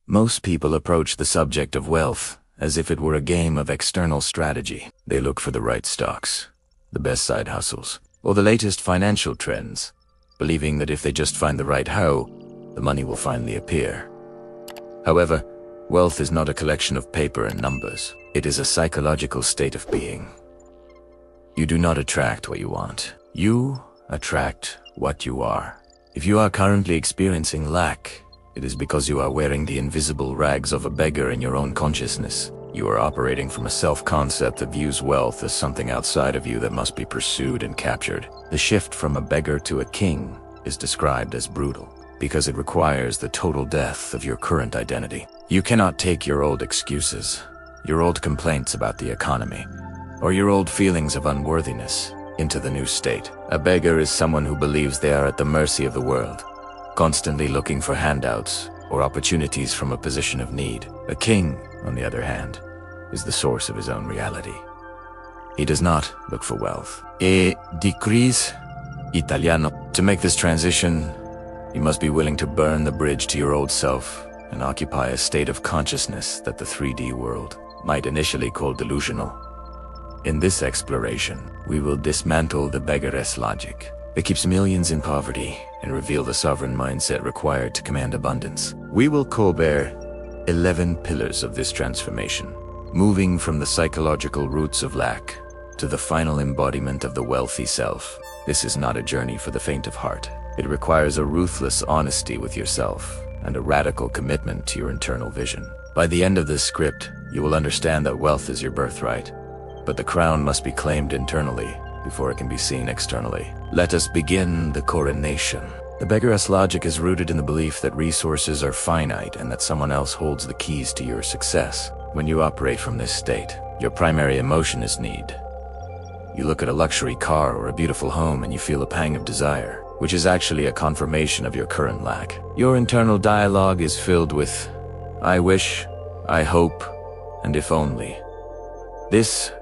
Most people approach the subject of wealth as if it were a game of external strategy. They look for the right stocks, the best side hustles, or the latest financial trends, believing that if they just find the right how, the money will finally appear. However, wealth is not a collection of paper and numbers. It is a psychological state of being. You do not attract what you want. You attract what you are. If you are currently experiencing lack, it is because you are wearing the invisible rags of a beggar in your own consciousness. You are operating from a self-concept that views wealth as something outside of you that must be pursued and captured. The shift from a beggar to a king is described as brutal because it requires the total death of your current identity. You cannot take your old excuses, your old complaints about the economy, or your old feelings of unworthiness into the new state. A beggar is someone who believes they are at the mercy of the world, constantly looking for handouts or opportunities from a position of need. A king, on the other hand, is the source of his own reality. He does not look for wealth. E decrease italiano. To make this transition, you must be willing to burn the bridge to your old self and occupy a state of consciousness that the 3D world might initially call delusional. In this exploration, we will dismantle the beggaress logic that keeps millions in poverty and reveal the sovereign mindset required to command abundance. We will cover 11 pillars of this transformation, moving from the psychological roots of lack to the final embodiment of the wealthy self. This is not a journey for the faint of heart. It requires a ruthless honesty with yourself and a radical commitment to your internal vision. By the end of this script, you will understand that wealth is your birthright, but the crown must be claimed internally before it can be seen externally. Let us begin the coronation. The beggaress logic is rooted in the belief that resources are finite and that someone else holds the keys to your success. When you operate from this state, your primary emotion is need. You look at a luxury car or a beautiful home and you feel a pang of desire, which is actually a confirmation of your current lack. Your internal dialogue is filled with, I wish, I hope, and if only. This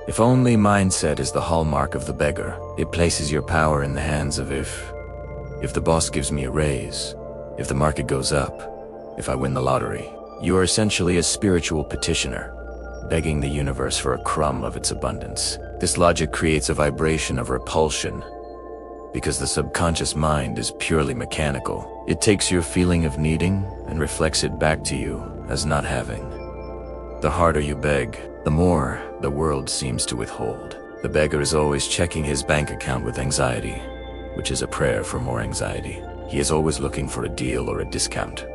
if only mindset is the hallmark of the beggar. It places your power in the hands of if the boss gives me a raise, if the market goes up, if I win the lottery. You are essentially a spiritual petitioner, begging the universe for a crumb of its abundance. This logic creates a vibration of repulsion because the subconscious mind is purely mechanical. It takes your feeling of needing and reflects it back to you as not having. The harder you beg, the more the world seems to withhold. The beggar is always checking his bank account with anxiety, which is a prayer for more anxiety. He is always looking for a deal or a discount,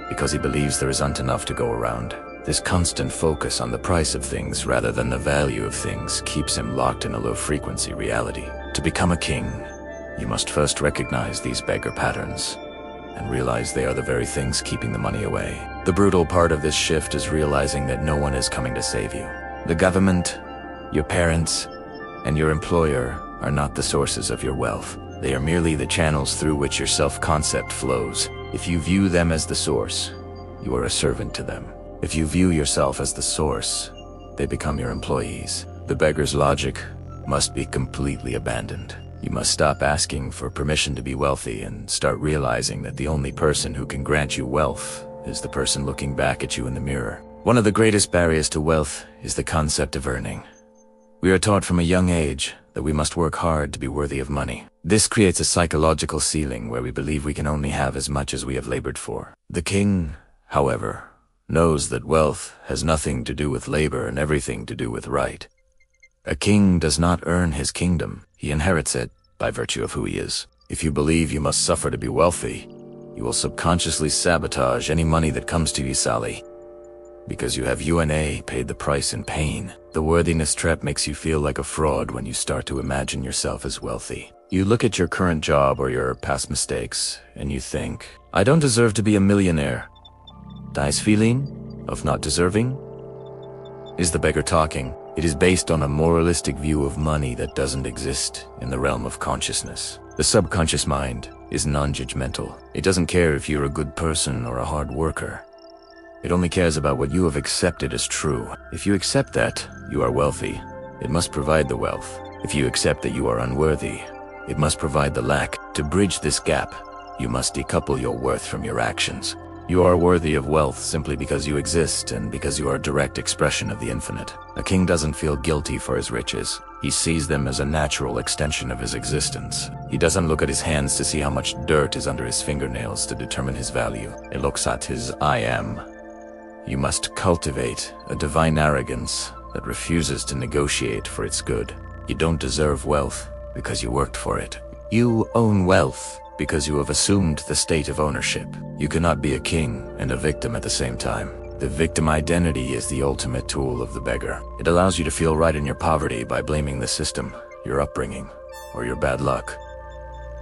because he believes there isn't enough to go around. This constant focus on the price of things rather than the value of things keeps him locked in a low-frequency reality. To become a king, you must first recognize these beggar patterns and realize they are the very things keeping the money away. The brutal part of this shift is realizing that no one is coming to save you. The government, your parents, and your employer are not the sources of your wealth. They are merely the channels through which your self-concept flows. If you view them as the source, you are a servant to them. If you view yourself as the source, they become your employees. The beggar's logic must be completely abandoned. You must stop asking for permission to be wealthy and start realizing that the only person who can grant you wealth is the person looking back at you in the mirror. One of the greatest barriers to wealth is the concept of earning. We are taught from a young age that we must work hard to be worthy of money. This creates a psychological ceiling where we believe we can only have as much as we have labored for. The king, however, knows that wealth has nothing to do with labor and everything to do with right. A king does not earn his kingdom. He inherits it by virtue of who he is. If you believe you must suffer to be wealthy, you will subconsciously sabotage any money that comes to you, Sally. Because you have UNA paid the price in pain. The worthiness trap makes you feel like a fraud when you start to imagine yourself as wealthy. You look at your current job or your past mistakes, and you think, I don't deserve to be a millionaire. This feeling of not deserving is the beggar talking. It is based on a moralistic view of money that doesn't exist in the realm of consciousness. The subconscious mind is non-judgmental. It doesn't care if you're a good person or a hard worker. It only cares about what you have accepted as true. If you accept that you are wealthy, it must provide the wealth. If you accept that you are unworthy, it must provide the lack. To bridge this gap, you must decouple your worth from your actions. You are worthy of wealth simply because you exist and because you are a direct expression of the infinite. A king doesn't feel guilty for his riches. He sees them as a natural extension of his existence. He doesn't look at his hands to see how much dirt is under his fingernails to determine his value. He looks at his I am. You must cultivate a divine arrogance that refuses to negotiate for its good. You don't deserve wealth because you worked for it. You own wealth because you have assumed the state of ownership. You cannot be a king and a victim at the same time. The victim identity is the ultimate tool of the beggar. It allows you to feel right in your poverty by blaming the system, your upbringing, or your bad luck.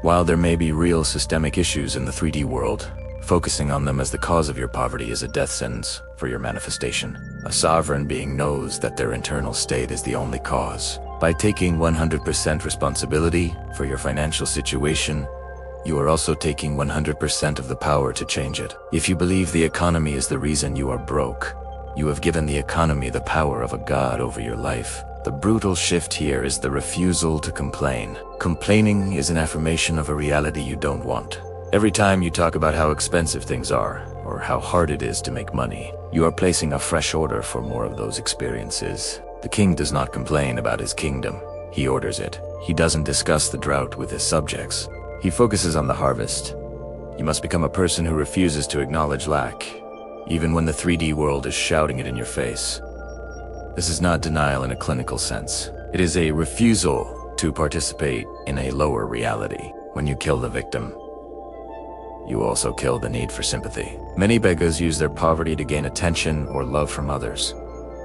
While there may be real systemic issues in the 3D world, focusing on them as the cause of your poverty is a death sentence for your manifestation. A sovereign being knows that their internal state is the only cause. By taking 100% responsibility for your financial situation, you are also taking 100% of the power to change it. If you believe the economy is the reason you are broke, you have given the economy the power of a god over your life. The brutal shift here is the refusal to complain. Complaining is an affirmation of a reality you don't want. Every time you talk about how expensive things are, or how hard it is to make money, you are placing a fresh order for more of those experiences. The king does not complain about his kingdom. He orders it. He doesn't discuss the drought with his subjects. He focuses on the harvest. You must become a person who refuses to acknowledge lack, even when the 3D world is shouting it in your face. This is not denial in a clinical sense. It is a refusal to participate in a lower reality. When you kill the victim, you also kill the need for sympathy. Many beggars use their poverty to gain attention or love from others.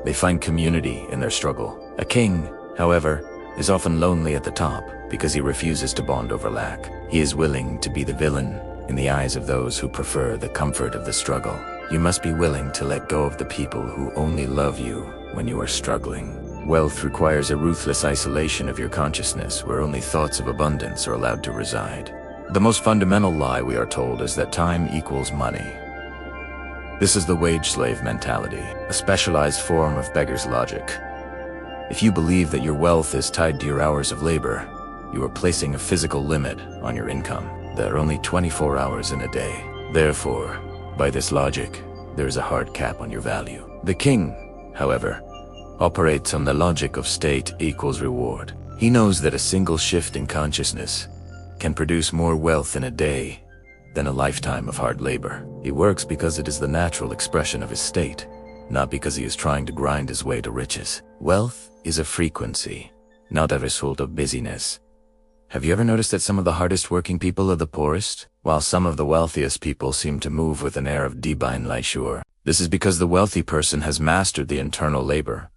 They find community in their struggle. A king, however, is often lonely at the top because he refuses to bond over lack. He is willing to be the villain in the eyes of those who prefer the comfort of the struggle. You must be willing to let go of the people who only love you when you are struggling. Wealth requires a ruthless isolation of your consciousness where only thoughts of abundance are allowed to reside. The most fundamental lie we are told is that time equals money. This is the wage slave mentality, a specialized form of beggar's logic. If you believe that your wealth is tied to your hours of labor, you are placing a physical limit on your income. There are only 24 hours in a day. Therefore, by this logic, there is a hard cap on your value. The king, however, operates on the logic of state equals reward. He knows that a single shift in consciousness can produce more wealth in a day than a lifetime of hard labor. He works because it is the natural expression of his state, not because he is trying to grind his way to riches. Wealth is a frequency, not a result of busyness. Have you ever noticed that some of the hardest working people are the poorest, while some of the wealthiest people seem to move with an air of divine leisure? This is because the wealthy person has mastered the internal labor.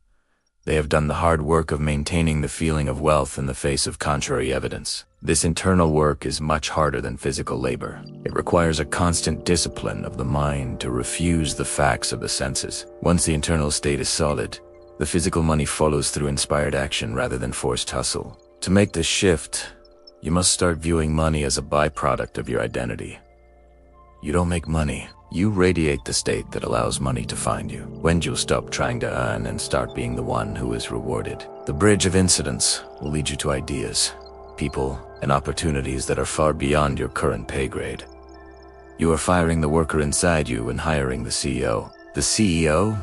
They have done the hard work of maintaining the feeling of wealth in the face of contrary evidence. This internal work is much harder than physical labor. It requires a constant discipline of the mind to refuse the facts of the senses. Once the internal state is solid, the physical money follows through inspired action rather than forced hustle. To make this shift, you must start viewing money as a byproduct of your identity. You don't make money. You radiate the state that allows money to find you. When you'll stop trying to earn and start being the one who is rewarded. The bridge of incidents will lead you to ideas, people, and opportunities that are far beyond your current pay grade. You are firing the worker inside you and hiring the CEO. The CEO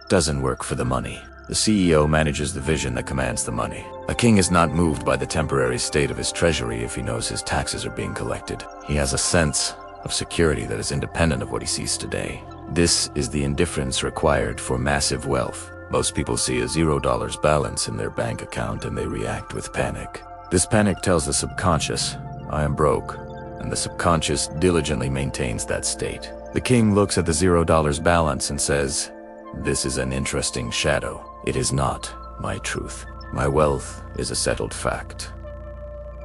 doesn't work for the money. The CEO manages the vision that commands the money. A king is not moved by the temporary state of his treasury if he knows his taxes are being collected. He has a sense of security that is independent of what he sees today. This is the indifference required for massive wealth. Most people see a $0 balance in their bank account and they react with panic. This panic tells the subconscious, I am broke, and the subconscious diligently maintains that state. The king looks at the $0 balance and says, this is an interesting shadow. It is not my truth. My wealth is a settled fact.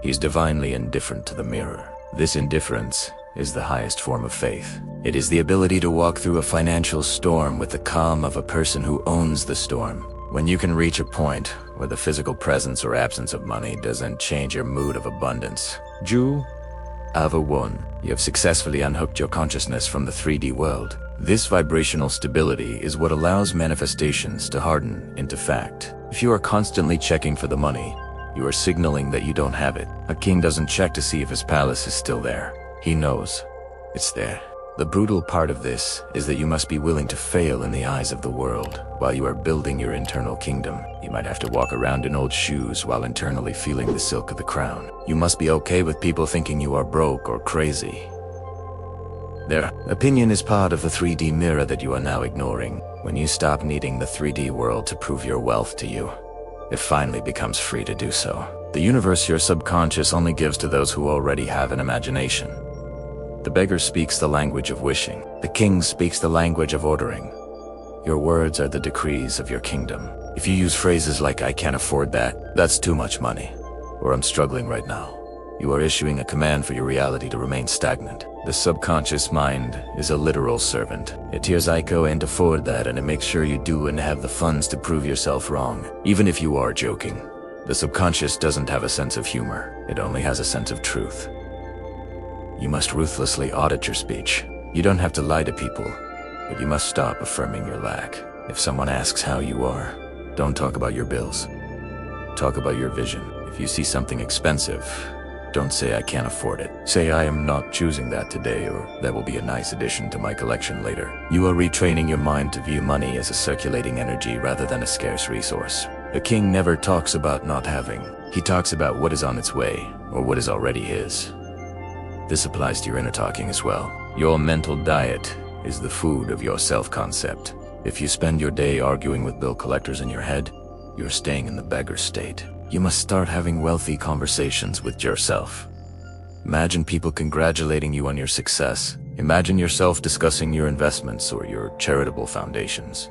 He's divinely indifferent to the mirror. This indifference is the highest form of faith. It is the ability to walk through a financial storm with the calm of a person who owns the storm. When you can reach a point where the physical presence or absence of money doesn't change your mood of abundance. You have won. You have successfully unhooked your consciousness from the 3D world. This vibrational stability is what allows manifestations to harden into fact. If you are constantly checking for the money, you are signaling that you don't have it. A king doesn't check to see if his palace is still there. He knows it's there. The brutal part of this is that you must be willing to fail in the eyes of the world. While you are building your internal kingdom, you might have to walk around in old shoes while internally feeling the silk of the crown. You must be okay with people thinking you are broke or crazy. Their opinion is part of the 3D mirror that you are now ignoring. When you stop needing the 3D world to prove your wealth to you, it finally becomes free to do so. The universe your subconscious only gives to those who already have an imagination. The beggar speaks the language of wishing. The king speaks the language of ordering. Your words are the decrees of your kingdom. If you use phrases like, "I can't afford that," "That's too much money," or "I'm struggling right now," you are issuing a command for your reality to remain stagnant. The subconscious mind is a literal servant. It hears "I can't afford that," and it makes sure you do and have the funds to prove yourself wrong, even if you are joking. The subconscious doesn't have a sense of humor. It only has a sense of truth. You must ruthlessly audit your speech. You don't have to lie to people, but you must stop affirming your lack. If someone asks how you are, don't talk about your bills. Talk about your vision. If you see something expensive, don't say "I can't afford it." Say "I am not choosing that today," or "That will be a nice addition to my collection later." You are retraining your mind to view money as a circulating energy rather than a scarce resource. A king never talks about not having. He talks about what is on its way, or what is already his. This applies to your inner talking as well. Your mental diet is the food of your self-concept. If you spend your day arguing with bill collectors in your head, you're staying in the beggar state. You must start having wealthy conversations with yourself. Imagine people congratulating you on your success. Imagine yourself discussing your investments or your charitable foundations.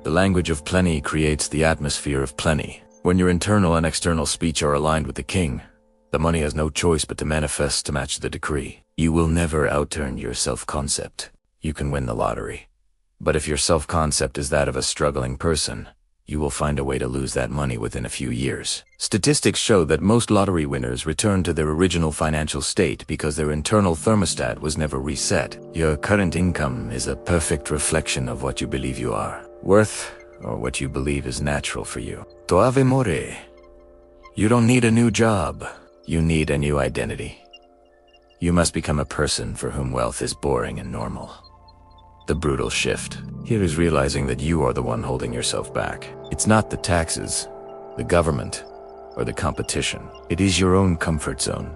The language of plenty creates the atmosphere of plenty. When your internal and external speech are aligned with the king, the money has no choice but to manifest to match the decree. You will never outturn your self-concept. You can win the lottery. But if your self-concept is that of a struggling person, you will find a way to lose that money within a few years. Statistics show that most lottery winners return to their original financial state because their internal thermostat was never reset. Your current income is a perfect reflection of what you believe you are worth, or what you believe is natural for you. Toave more. You don't need a new job. You need a new identity. You must become a person for whom wealth is boring and normal. The brutal shift here is realizing that you are the one holding yourself back. It's not the taxes, the government, or the competition. It is your own comfort zone.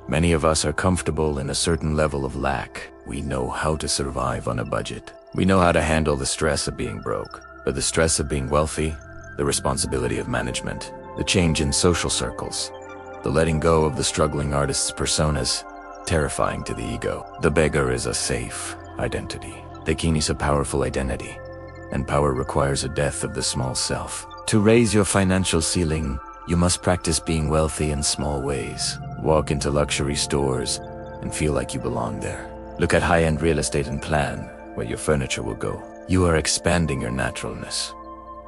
Many of us are comfortable in a certain level of lack. We know how to survive on a budget. We know how to handle the stress of being broke, but the stress of being wealthy, the responsibility of management, the change in social circles, the letting go of the struggling artist's personas, terrifying to the ego. The beggar is a safe identity. The king is a powerful identity, and power requires a death of the small self. To raise your financial ceiling, you must practice being wealthy in small ways. Walk into luxury stores and feel like you belong there. Look at high-end real estate and plan where your furniture will go. You are expanding your naturalness.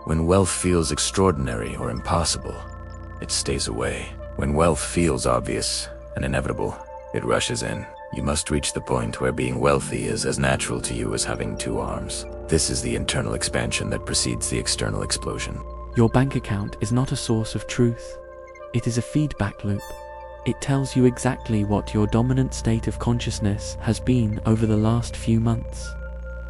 When wealth feels extraordinary or impossible, it stays away. When wealth feels obvious and inevitable, it rushes in. You must reach the point where being wealthy is as natural to you as having two arms. This is the internal expansion that precedes the external explosion. Your bank account is not a source of truth. It is a feedback loop. It tells you exactly what your dominant state of consciousness has been over the last few months.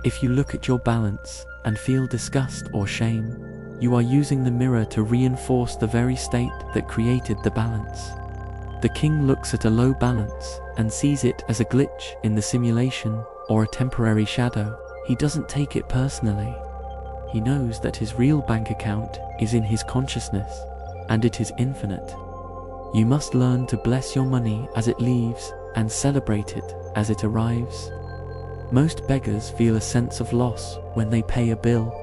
If you look at your balance and feel disgust or shame, you are using the mirror to reinforce the very state that created the balance. The king looks at a low balance and sees it as a glitch in the simulation or a temporary shadow. He doesn't take it personally. He knows that his real bank account is in his consciousness, and it is infinite. You must learn to bless your money as it leaves and celebrate it as it arrives. Most beggars feel a sense of loss when they pay a bill.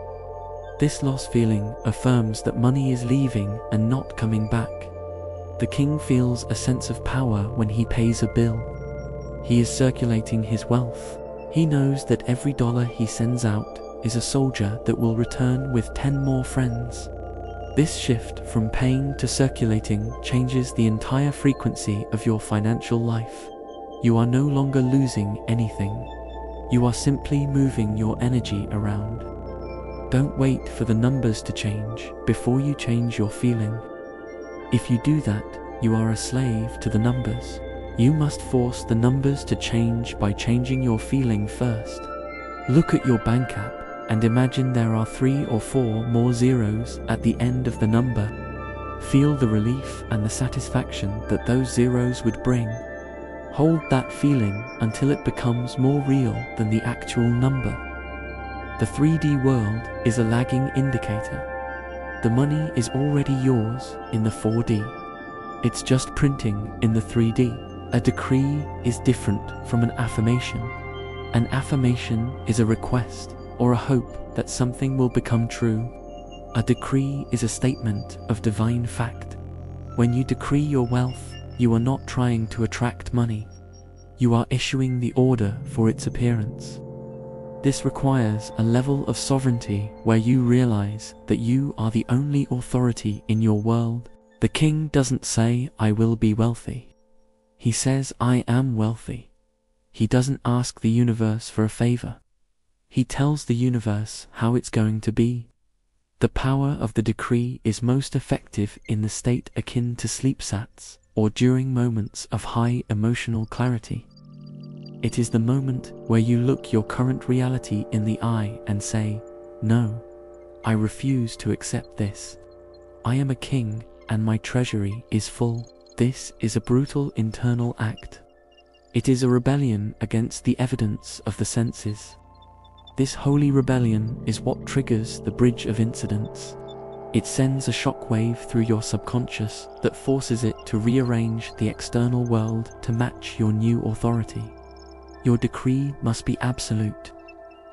This loss feeling affirms that money is leaving and not coming back. The king feels a sense of power when he pays a bill. He is circulating his wealth. He knows that every dollar he sends out is a soldier that will return with 10 more friends. This shift from paying to circulating changes the entire frequency of your financial life. You are no longer losing anything. You are simply moving your energy around. Don't wait for the numbers to change before you change your feeling. If you do that, you are a slave to the numbers. You must force the numbers to change by changing your feeling first. Look at your bank app and imagine there are 3 or 4 more zeros at the end of the number. Feel the relief and the satisfaction that those zeros would bring. Hold that feeling until it becomes more real than the actual number. The 3D world is a lagging indicator. The money is already yours in the 4D. It's just printing in the 3D. A decree is different from an affirmation. An affirmation is a request or a hope that something will become true. A decree is a statement of divine fact. When you decree your wealth, you are not trying to attract money. You are issuing the order for its appearance. This requires a level of sovereignty where you realize that you are the only authority in your world. The king doesn't say, "I will be wealthy." He says, "I am wealthy." He doesn't ask the universe for a favor. He tells the universe how it's going to be. The power of the decree is most effective in the state akin to sleep sats, or during moments of high emotional clarity. It is the moment where you look your current reality in the eye and say, "No, I refuse to accept this. I am a king and my treasury is full." This is a brutal internal act. It is a rebellion against the evidence of the senses. This holy rebellion is what triggers the bridge of incidents. It sends a shockwave through your subconscious that forces it to rearrange the external world to match your new authority. Your decree must be absolute.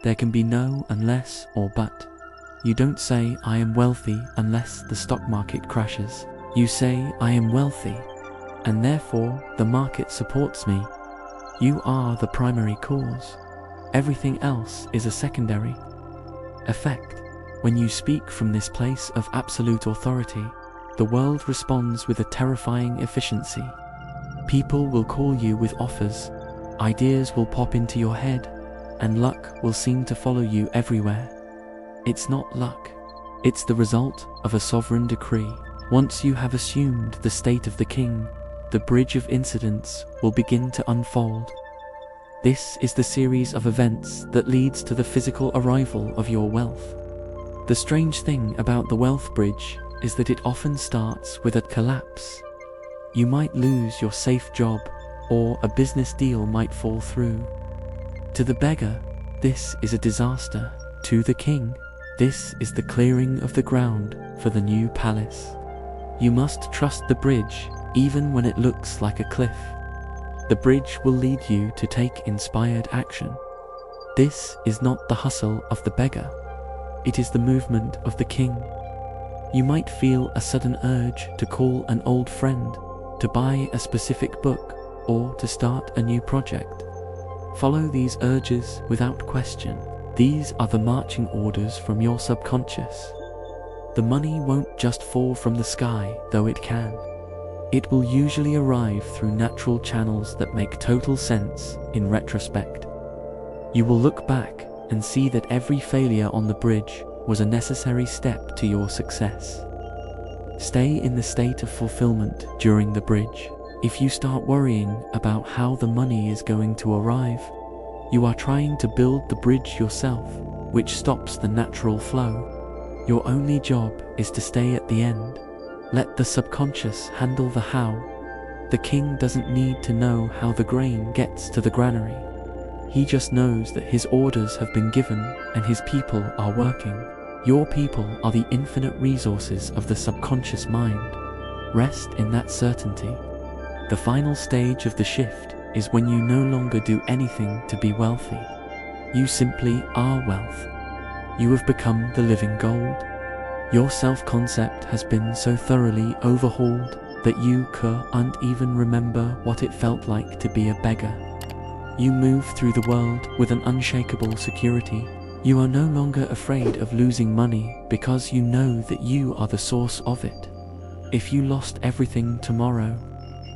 There can be no unless or but. You don't say, "I am wealthy," unless the stock market crashes. You say, "I am wealthy, and therefore the market supports me." You are the primary cause. Everything else is a secondary effect. When you speak from this place of absolute authority, the world responds with a terrifying efficiency. People will call you with offers, ideas will pop into your head, and luck will seem to follow you everywhere. It's not luck. It's the result of a sovereign decree. Once you have assumed the state of the king, the bridge of incidents will begin to unfold. This is the series of events that leads to the physical arrival of your wealth. The strange thing about the wealth bridge is that it often starts with a collapse. You might lose your safe job, or a business deal might fall through. To the beggar, this is a disaster. To the king, this is the clearing of the ground for the new palace. You must trust the bridge, even when it looks like a cliff. The bridge will lead you to take inspired action. This is not the hustle of the beggar. It is the movement of the king. You might feel a sudden urge to call an old friend, to buy a specific book, or to start a new project. Follow these urges without question. These are the marching orders from your subconscious. The money won't just fall from the sky, though it can. It will usually arrive through natural channels that make total sense in retrospect. You will look back and see that every failure on the bridge was a necessary step to your success. Stay in the state of fulfillment during the bridge. If you start worrying about how the money is going to arrive, you are trying to build the bridge yourself, which stops the natural flow. Your only job is to stay at the end. Let the subconscious handle the how. The king doesn't need to know how the grain gets to the granary. He just knows that his orders have been given and his people are working. Your people are the infinite resources of the subconscious mind. Rest in that certainty. The final stage of the shift is when you no longer do anything to be wealthy. You simply are wealth. You have become the living gold. Your self-concept has been so thoroughly overhauled that you can't even remember what it felt like to be a beggar. You move through the world with an unshakable security. You are no longer afraid of losing money because you know that you are the source of it. If you lost everything tomorrow,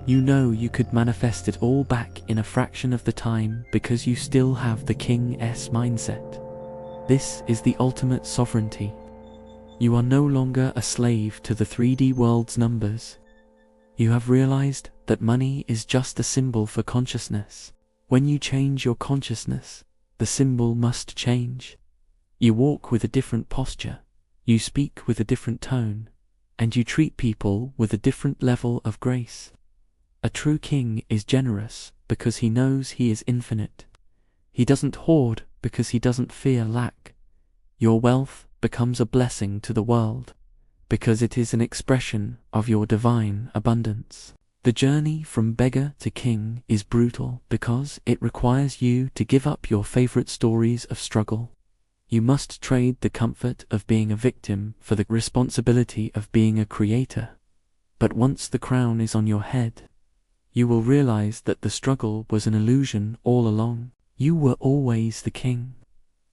you know you could manifest it all back in a fraction of the time because you still have the King's mindset. This is the ultimate sovereignty. You are no longer a slave to the 3D world's numbers. You have realized that money is just a symbol for consciousness. When you change your consciousness, the symbol must change. You walk with a different posture, you speak with a different tone, and you treat people with a different level of grace. A true king is generous because he knows he is infinite. He doesn't hoard because he doesn't fear lack. Your wealth becomes a blessing to the world because it is an expression of your divine abundance. The journey from beggar to king is brutal because it requires you to give up your favorite stories of struggle. You must trade the comfort of being a victim for the responsibility of being a creator. But once the crown is on your head, you will realize that the struggle was an illusion all along. You were always the king.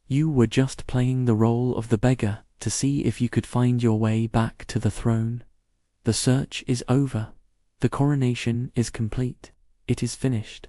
You were just playing the role of the beggar to see if you could find your way back to the throne. The search is over. The coronation is complete. It is finished.